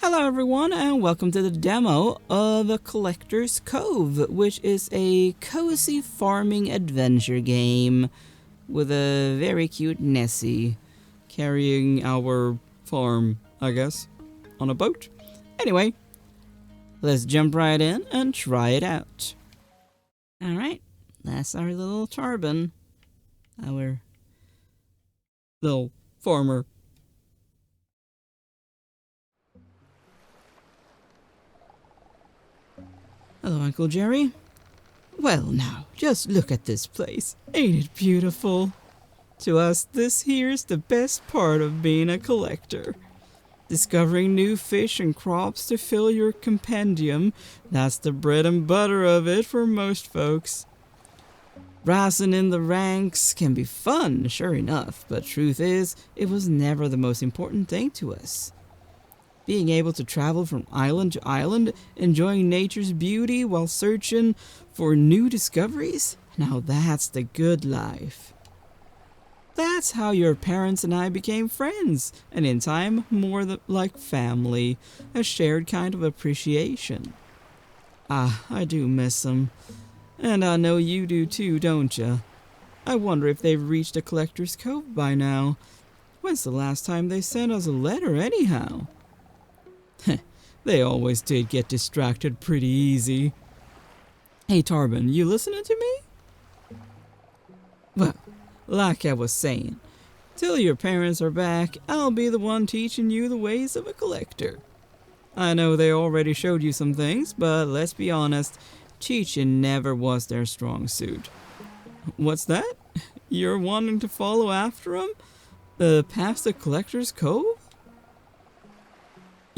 Hello everyone and welcome to the demo of a Collector's Cove, which is a cozy farming adventure game with a very cute Nessy carrying our farm, I guess, on a boat. Anyway, let's jump right in and try it out. Alright, that's our little Tarbin, our little farmer. Hello, Uncle Jerry. Well now, just look at this place. Ain't it beautiful? To us, this here's the best part of being a collector. Discovering new fish and crops to fill your compendium, that's the bread and butter of it for most folks. Rising in the ranks can be fun, sure enough, but truth is, it was never the most important thing to us. Being able to travel from island to island, enjoying nature's beauty while searching for new discoveries, now that's the good life. That's how your parents and I became friends, and in time, more like family, a shared kind of appreciation. Ah, I do miss them. And I know you do too, don't ya? I wonder if they've reached a Collector's Cove by now. When's the last time they sent us a letter anyhow? They always did get distracted pretty easy. Hey Tarbin, you listening to me? Well, like I was saying, till your parents are back, I'll be the one teaching you the ways of a collector. I know they already showed you some things, but let's be honest, teaching never was their strong suit. What's that? You're wanting to follow after them? Past the Collector's Cove?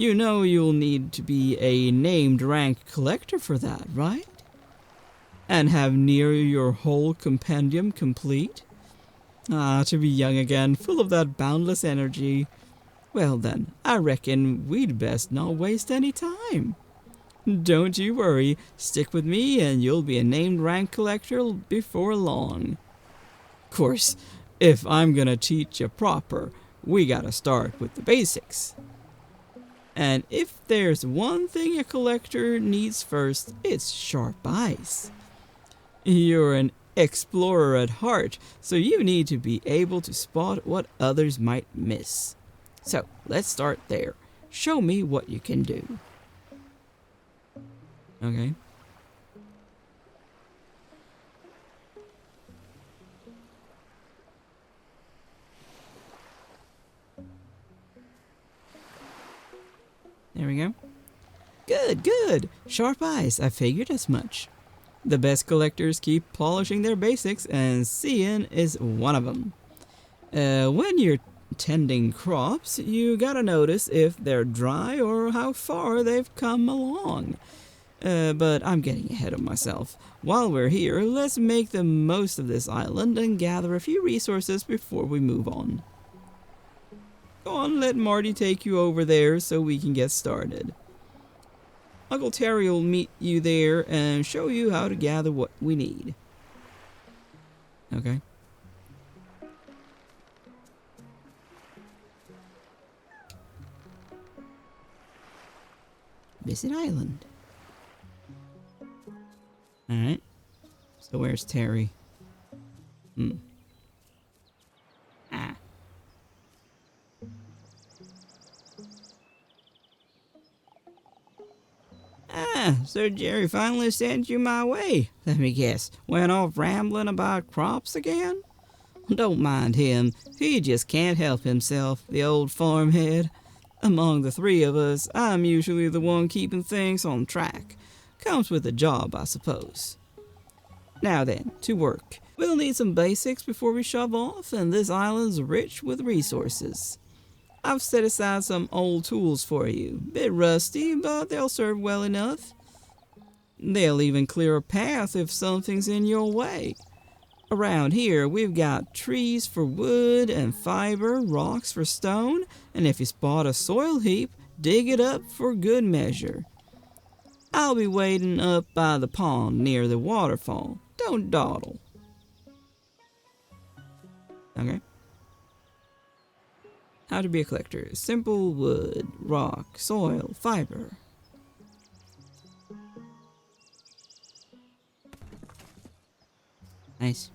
You know you'll need to be a named rank collector for that, right? And have near your whole compendium complete? Ah, to be young again, full of that boundless energy. Well then, I reckon we'd best not waste any time. Don't you worry, stick with me and you'll be a named rank collector before long. Of course, if I'm gonna teach you proper, we gotta start with the basics. And if there's one thing a collector needs first, it's sharp eyes. You're an explorer at heart, so you need to be able to spot what others might miss. So, let's start there. Show me what you can do. Okay. There we go. Good. Sharp eyes. I figured as much. The best collectors keep polishing their basics, and seeing is one of them. When you're tending crops, you gotta notice if they're dry or how far they've come along. But I'm getting ahead of myself. While we're here, let's make the most of this island and gather a few resources before we move on. Go on, let Marty take you over there so we can get started. Uncle Terry will meet you there and show you how to gather what we need. Okay. Visit Island. Alright. So where's Terry? Sir Jerry finally sent you my way. Let me guess, went off rambling about crops again? Don't mind him, he just can't help himself, the old farmhead. Among the three of us, I'm usually the one keeping things on track. Comes with the job, I suppose. Now then, to work. We'll need some basics before we shove off, and this island's rich with resources. I've set aside some old tools for you. Bit rusty, but they'll serve well enough. They'll even clear a path if something's in your way. Around here, we've got trees for wood and fiber, rocks for stone, and if you spot a soil heap, dig it up for good measure. I'll be waiting up by the pond near the waterfall. Don't dawdle. Okay. How to be a collector. Simple: wood, rock, soil, fiber. Nice.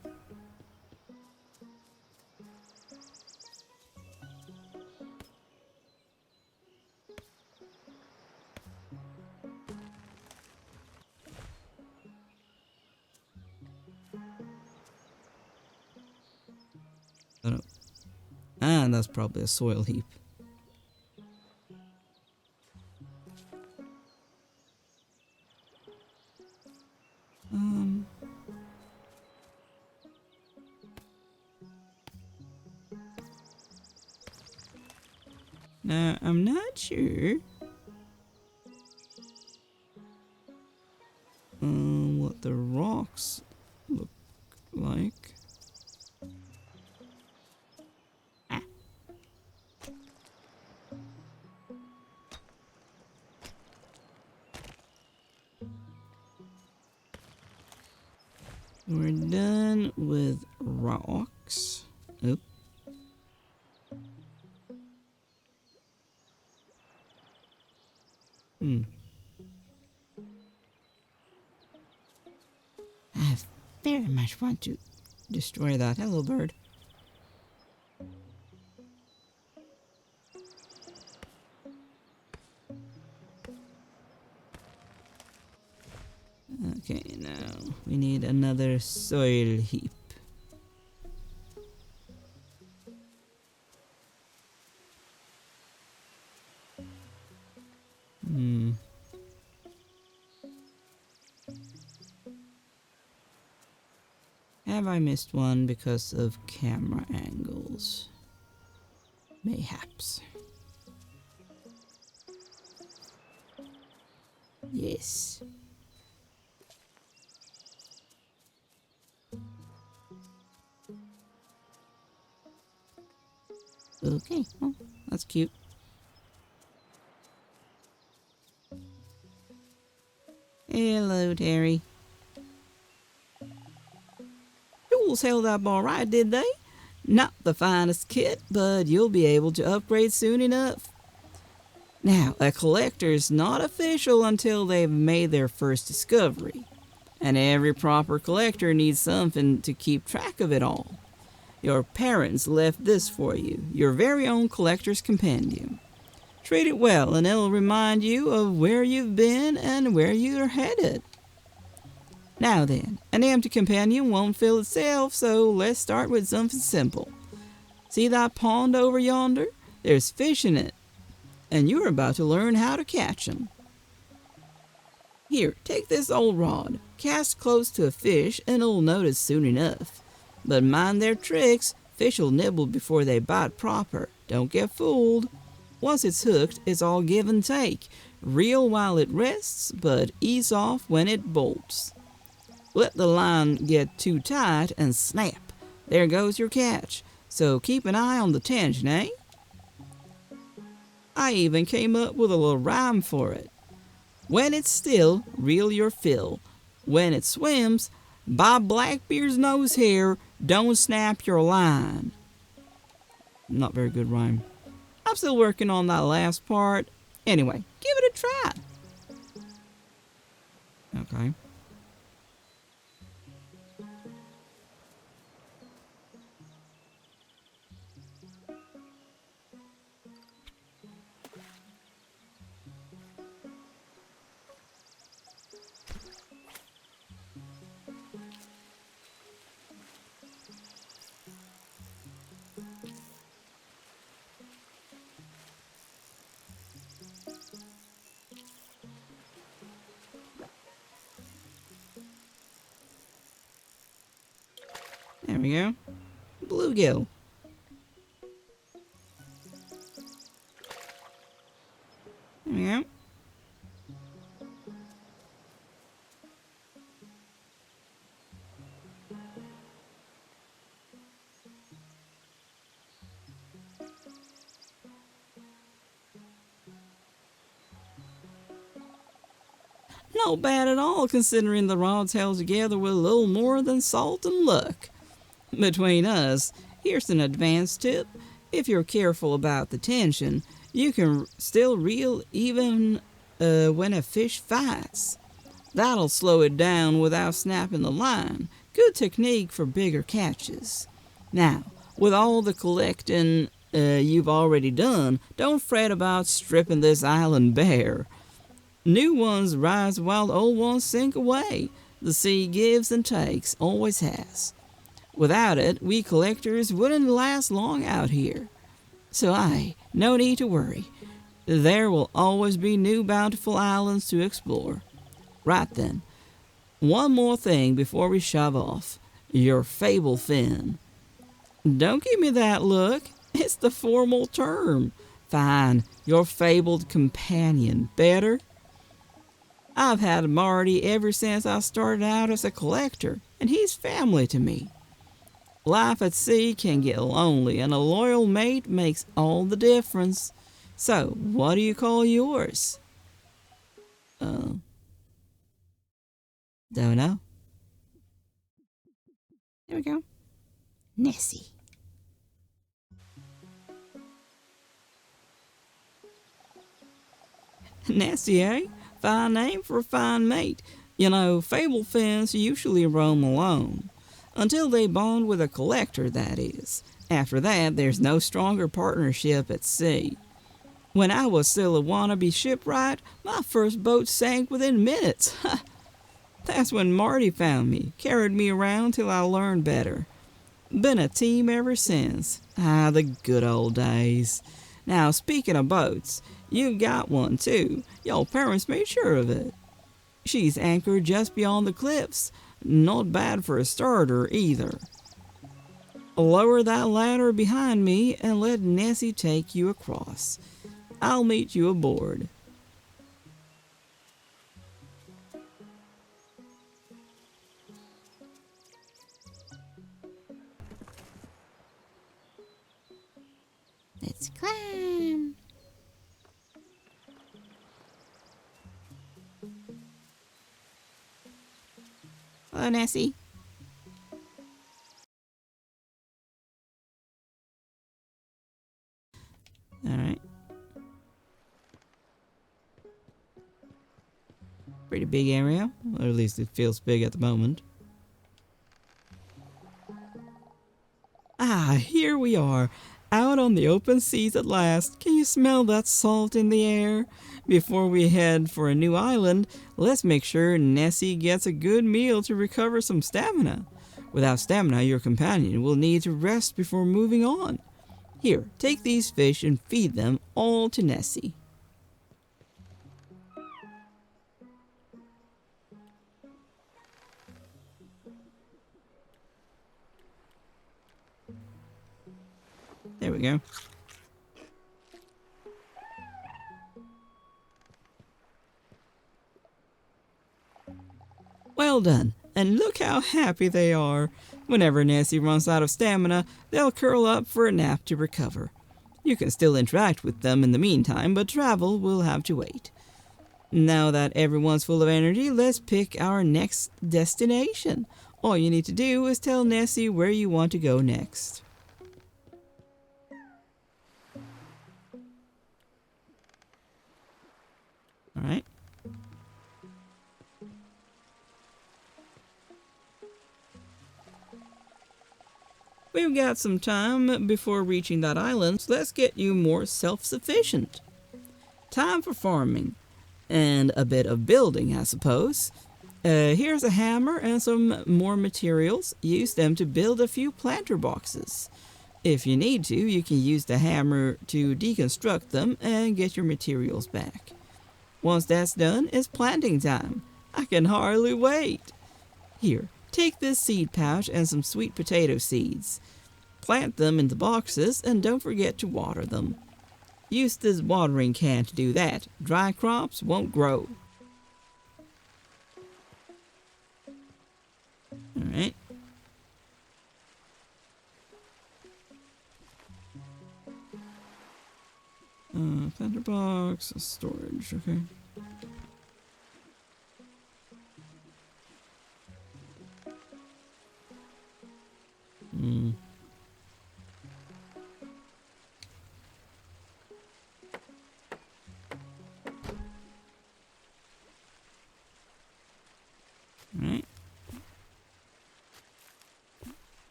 Oh, ah, that's probably a soil heap. Now, I'm not sure what the rocks look like. Ah. We're done with rocks. Oop. I very much want to destroy that. Hello, bird. Okay, now we need another soil heap. Have I missed one because of camera angles? Mayhaps. Yes. Okay, well, that's cute. Hello, Terry. Jules held up all right, did they? Not the finest kit, but you'll be able to upgrade soon enough. Now, a collector's not official until they've made their first discovery, and every proper collector needs something to keep track of it all. Your parents left this for you, your very own collector's compendium. Treat it well, and it'll remind you of where you've been and where you're headed. Now then, an empty compendium won't fill itself, so let's start with something simple. See that pond over yonder? There's fish in it, and you're about to learn how to catch them. Here, take this old rod. Cast close to a fish, and it'll notice soon enough. But mind their tricks. Fish will nibble before they bite proper. Don't get fooled. Once it's hooked, it's all give and take. Reel while it rests, but ease off when it bolts. Let the line get too tight and snap. There goes your catch. So keep an eye on the tension, eh? I even came up with a little rhyme for it. When it's still, reel your fill. When it swims, by Blackbeard's nose hair, don't snap your line. Not very good rhyme. I'm still working on that last part. Anyway, give it a try. Okay. There we go. Bluegill. There we go. Not bad at all, considering the rod's held together with a little more than salt and luck. Between us, here's an advanced tip. If you're careful about the tension, you can still reel even when a fish fights. That'll slow it down without snapping the line. Good technique for bigger catches. Now, with all the collecting you've already done, don't fret about stripping this island bare. New ones rise while old ones sink away. The sea gives and takes, always has. Without it, we collectors wouldn't last long out here. So no need to worry. There will always be new bountiful islands to explore. Right then, one more thing before we shove off. Your fable fin. Don't give me that look. It's the formal term. Fine, your fabled companion. Better? I've had Marty ever since I started out as a collector, and he's family to me. Life at sea can get lonely, and a loyal mate makes all the difference. So, what do you call yours? Don't know. There we go. Nessy. Nessy, eh? Fine name for a fine mate. You know, fable fins usually roam alone. Until they bond with a collector, that is. After that, there's no stronger partnership at sea. When I was still a wannabe shipwright, my first boat sank within minutes. That's when Marty found me, carried me around till I learned better. Been a team ever since. The good old days. Now, speaking of boats, you've got one too. Your parents made sure of it. She's anchored just beyond the cliffs. Not bad for a starter, either. Lower that ladder behind me and let Nessy take you across. I'll meet you aboard. Let's climb. Hello, Nessy. Alright. Pretty big area, or at least it feels big at the moment. Here we are, out on the open seas at last. Can you smell that salt in the air? Before we head for a new island, let's make sure Nessy gets a good meal to recover some stamina. Without stamina, your companion will need to rest before moving on. Here, take these fish and feed them all to Nessy. There we go. Well done, and look how happy they are. Whenever Nessy runs out of stamina, they'll curl up for a nap to recover. You can still interact with them in the meantime, but travel will have to wait. Now that everyone's full of energy, let's pick our next destination. All you need to do is tell Nessy where you want to go next. Alright. We've got some time before reaching that island, so let's get you more self-sufficient. Time for farming. And a bit of building, I suppose. Here's a hammer and some more materials. Use them to build a few planter boxes. If you need to, you can use the hammer to deconstruct them and get your materials back. Once that's done, it's planting time. I can hardly wait. Here, take this seed pouch and some sweet potato seeds. Plant them in the boxes and don't forget to water them. Use this watering can to do that. Dry crops won't grow. Alright. Planter box, storage, okay.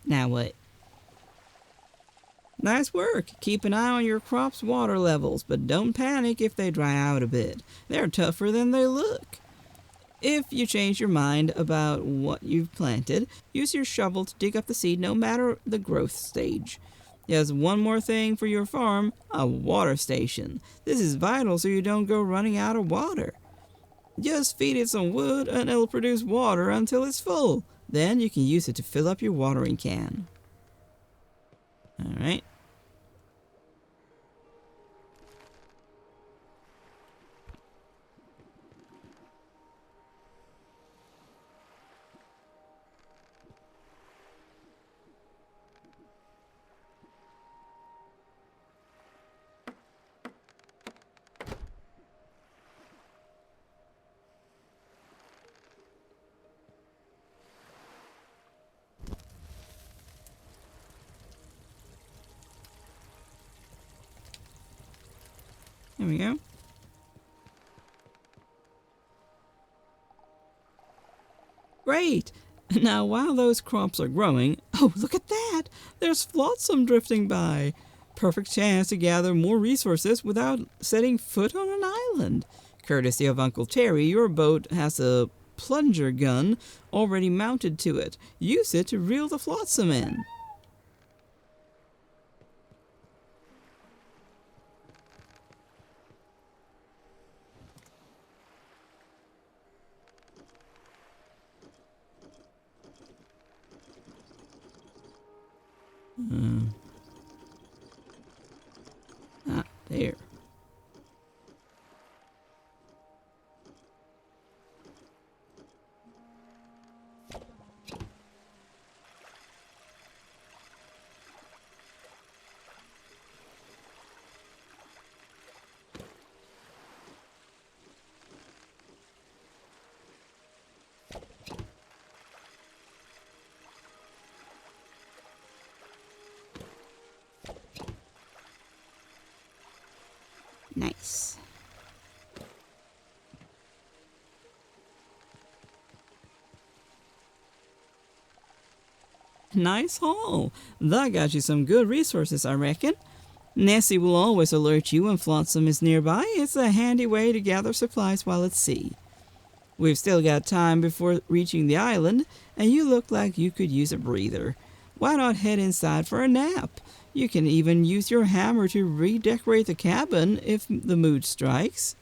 Now what? Nice work. Keep an eye on your crop's water levels, but don't panic if they dry out a bit. They're tougher than they look. If you change your mind about what you've planted, use your shovel to dig up the seed no matter the growth stage. There's one more thing for your farm, a water station. This is vital so you don't go running out of water. Just feed it some wood and it'll produce water until it's full. Then you can use it to fill up your watering can. Alright. There we go. Great! Now while those crops are growing, oh look at that! There's flotsam drifting by. Perfect chance to gather more resources without setting foot on an island. Courtesy of Uncle Terry, your boat has a plunger gun already mounted to it. Use it to reel the flotsam in. There. Nice. Nice haul. That got you some good resources, I reckon. Nessy will always alert you when flotsam is nearby. It's a handy way to gather supplies while at sea. We've still got time before reaching the island, and you look like you could use a breather. Why not head inside for a nap? You can even use your hammer to redecorate the cabin if the mood strikes.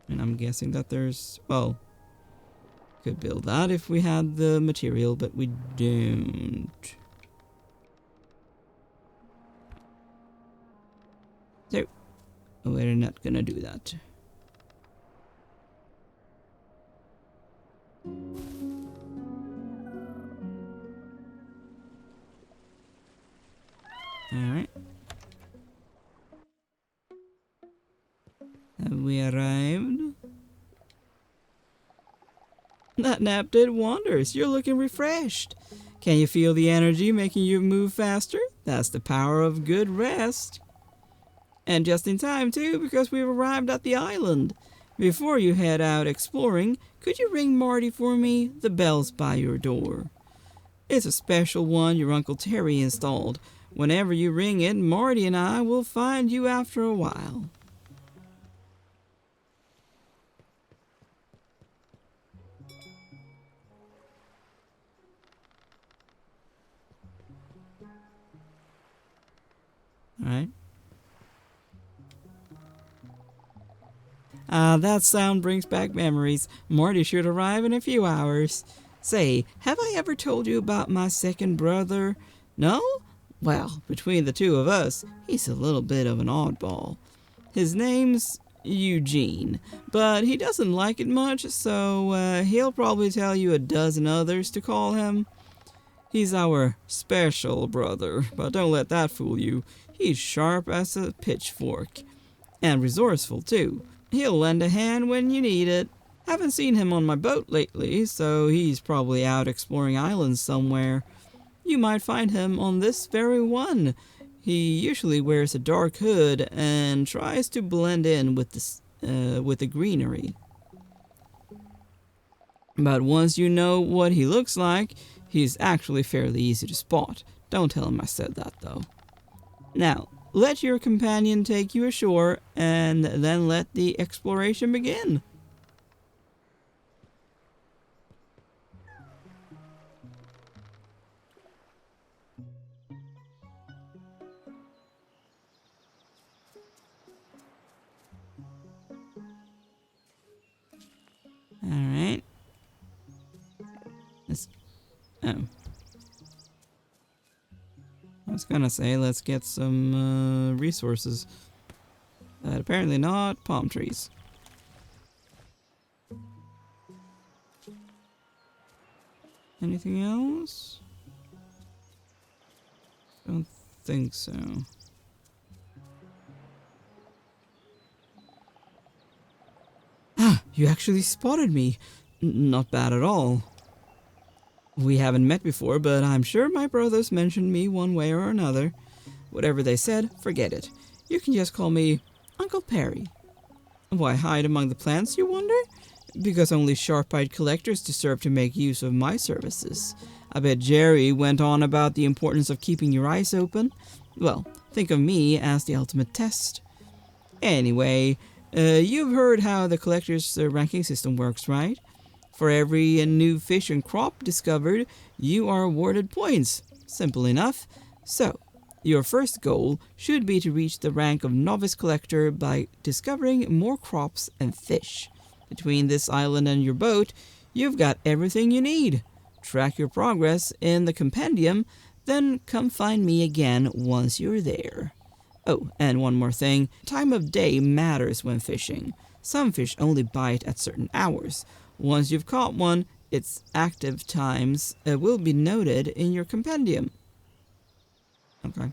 And I'm guessing that there's, well, could build that if we had the material, but we don't. So, we're not gonna do that. Alright. Have we arrived? That nap did wonders. You're looking refreshed. Can you feel the energy making you move faster? That's the power of good rest. And just in time, too, because we've arrived at the island. Before you head out exploring, could you ring Marty for me? The bell's by your door. It's a special one your Uncle Terry installed. Whenever you ring it, Marty and I will find you after a while. Alright. That sound brings back memories. Marty should arrive in a few hours. Say, have I ever told you about my second brother? No? Well, between the two of us, he's a little bit of an oddball. His name's Eugene, but he doesn't like it much, so he'll probably tell you a dozen others to call him. He's our special brother, but don't let that fool you. He's sharp as a pitchfork. And resourceful, too. He'll lend a hand when you need it. Haven't seen him on my boat lately, so he's probably out exploring islands somewhere. You might find him on this very one. He usually wears a dark hood and tries to blend in with the greenery. But once you know what he looks like, he's actually fairly easy to spot. Don't tell him I said that, though. Now, let your companion take you ashore, and then let the exploration begin. Alright. Oh. I was gonna say, let's get some resources. But apparently not palm trees. Anything else? Don't think so. Ah, you actually spotted me. Not bad at all. We haven't met before, but I'm sure my brothers mentioned me one way or another. Whatever they said, forget it. You can just call me Uncle Perry. Why hide among the plants, you wonder? Because only sharp-eyed collectors deserve to make use of my services. I bet Jerry went on about the importance of keeping your eyes open. Well, think of me as the ultimate test. Anyway, you've heard how the collector's ranking system works, right? For every new fish and crop discovered, you are awarded points. Simple enough. So, your first goal should be to reach the rank of novice collector by discovering more crops and fish. Between this island and your boat, you've got everything you need. Track your progress in the compendium, then come find me again once you're there. Oh, and one more thing. Time of day matters when fishing. Some fish only bite at certain hours. Once you've caught one, its active times will be noted in your compendium. Okay.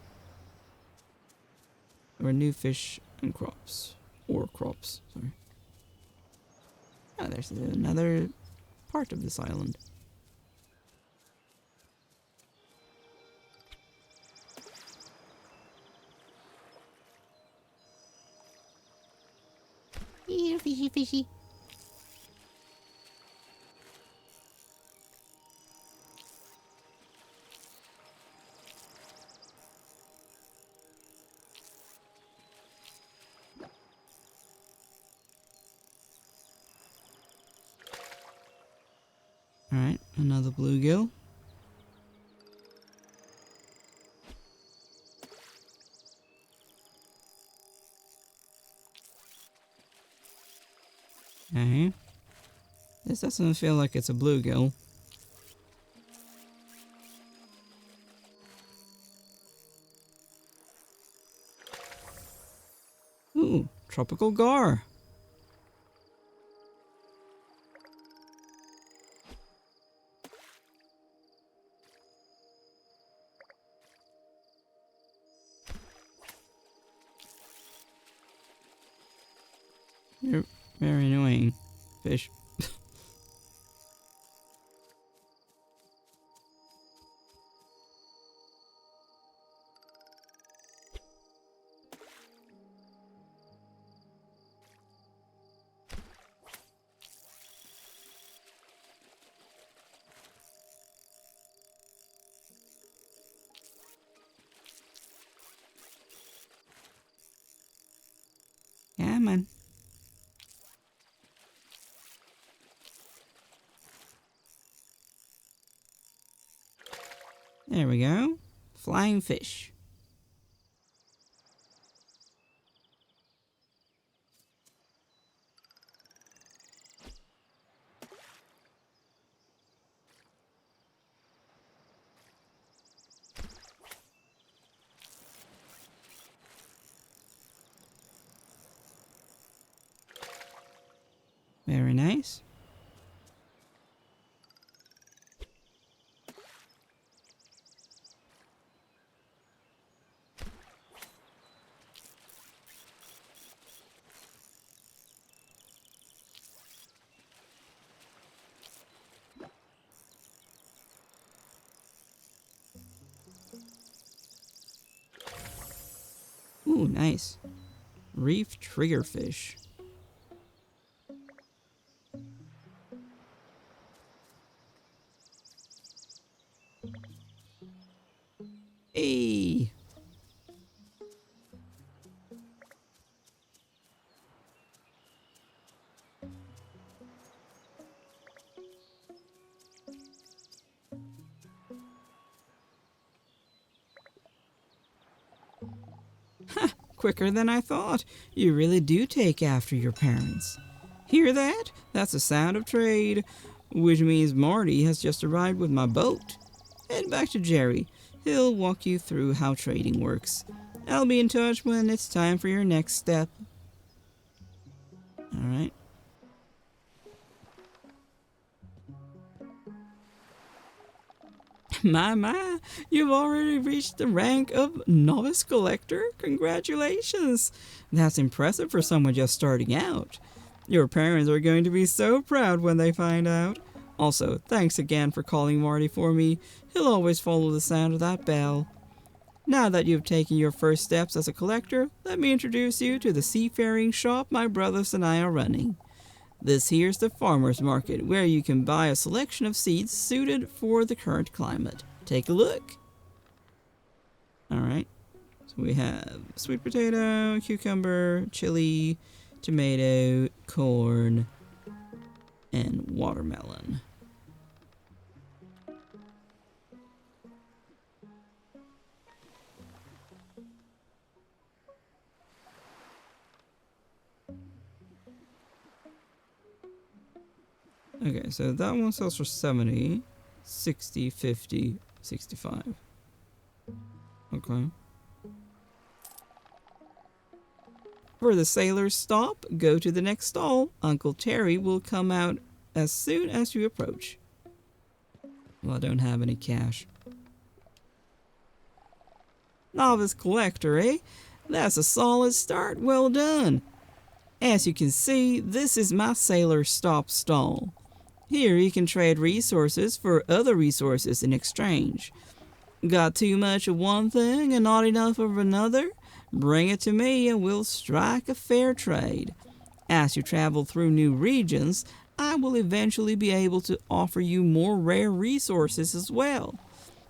Or new fish and crops. Or crops, sorry. Oh, there's another part of this island. Here, fishy, fishy. Alright, another bluegill. Okay. This doesn't feel like it's a bluegill. Ooh, tropical gar. You're very annoying, fish. Yeah, man. There we go. Flying fish. Very nice. Ooh, nice. Reef triggerfish. Hey! Quicker than I thought. You really do take after your parents. Hear that? That's the sound of trade, which means Marty has just arrived with my boat. Head back to Jerry. He'll walk you through how trading works. I'll be in touch when it's time for your next step. Alright. My, you've already reached the rank of novice collector? Congratulations! That's impressive for someone just starting out. Your parents are going to be so proud when they find out. Also, thanks again for calling Marty for me. He'll always follow the sound of that bell. Now that you've taken your first steps as a collector, let me introduce you to the seafaring shop my brothers and I are running. This here's the farmer's market, where you can buy a selection of seeds suited for the current climate. Take a look. Alright, so we have sweet potato, cucumber, chili, tomato, corn, and watermelon. Okay, so that one sells for 70, 60, 50, 65. Okay. For the sailor's stop, go to the next stall. Uncle Terry will come out as soon as you approach. Well, I don't have any cash. Novice collector, eh? That's a solid start. Well done. As you can see, this is my sailor's stop stall. Here you can trade resources for other resources in exchange. Got too much of one thing and not enough of another? Bring it to me and we'll strike a fair trade. As you travel through new regions, I will eventually be able to offer you more rare resources as well.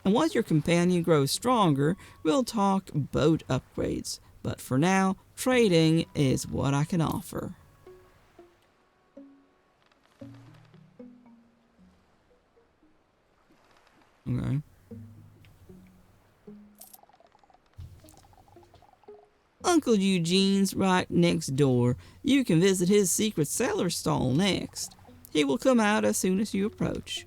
And once your companion grows stronger, we'll talk boat upgrades. But for now, trading is what I can offer. Okay. Uncle Eugene's right next door. You can visit his secret cellar stall next. He will come out as soon as you approach.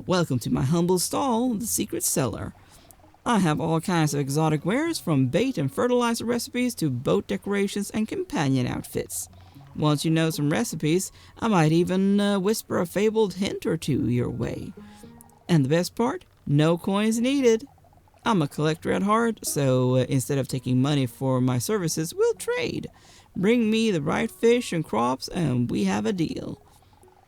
Welcome to my humble stall, the secret cellar. I have all kinds of exotic wares, from bait and fertilizer recipes to boat decorations and companion outfits. Once you know some recipes, I might even whisper a fabled hint or two your way. And the best part? No coins needed. I'm a collector at heart, so instead of taking money for my services, we'll trade. Bring me the right fish and crops and we have a deal.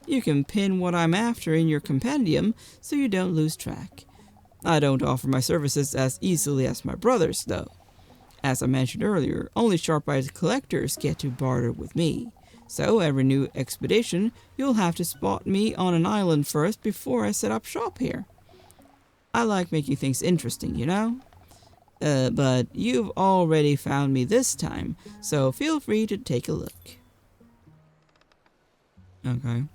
You can pin what I'm after in your compendium so you don't lose track. I don't offer my services as easily as my brothers, though. As I mentioned earlier, only sharp-eyed collectors get to barter with me. So every new expedition, you'll have to spot me on an island first before I set up shop here. I like making things interesting, you know? But you've already found me this time, so feel free to take a look. Okay.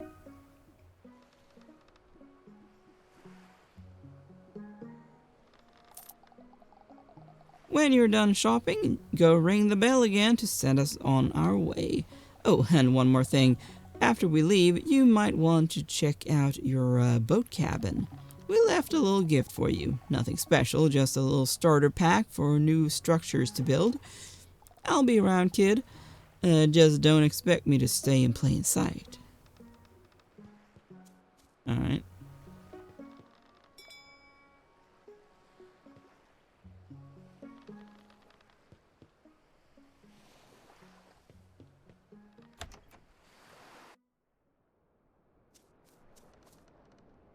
When you're done shopping, go ring the bell again to send us on our way. Oh, and one more thing. After we leave, you might want to check out your boat cabin. We left a little gift for you. Nothing special, just a little starter pack for new structures to build. I'll be around, kid. Just don't expect me to stay in plain sight. Alright.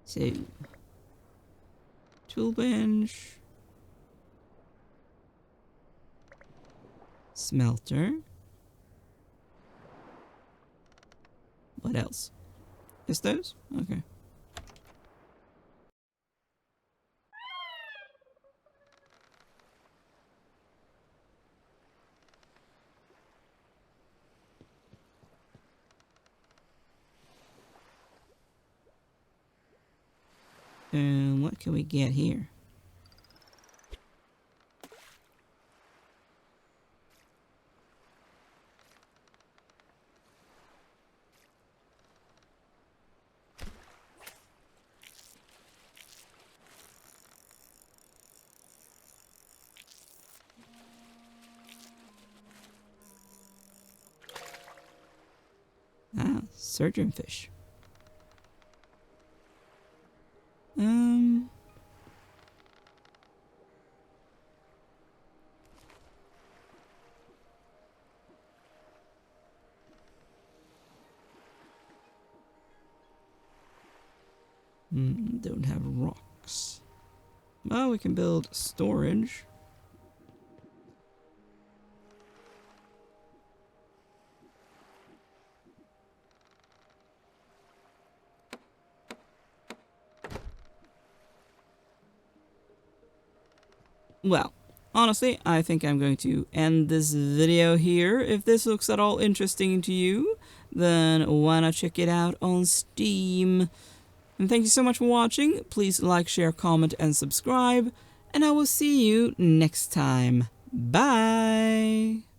So, Tool bench. Smelter. What else? Just those? Okay. And what can we get here? Ah, surgeon fish. Don't have rocks. Well, we can build storage. Well, honestly, I think I'm going to end this video here. If this looks at all interesting to you, then why not check it out on Steam? And thank you so much for watching. Please like, share, comment, and subscribe. And I will see you next time. Bye!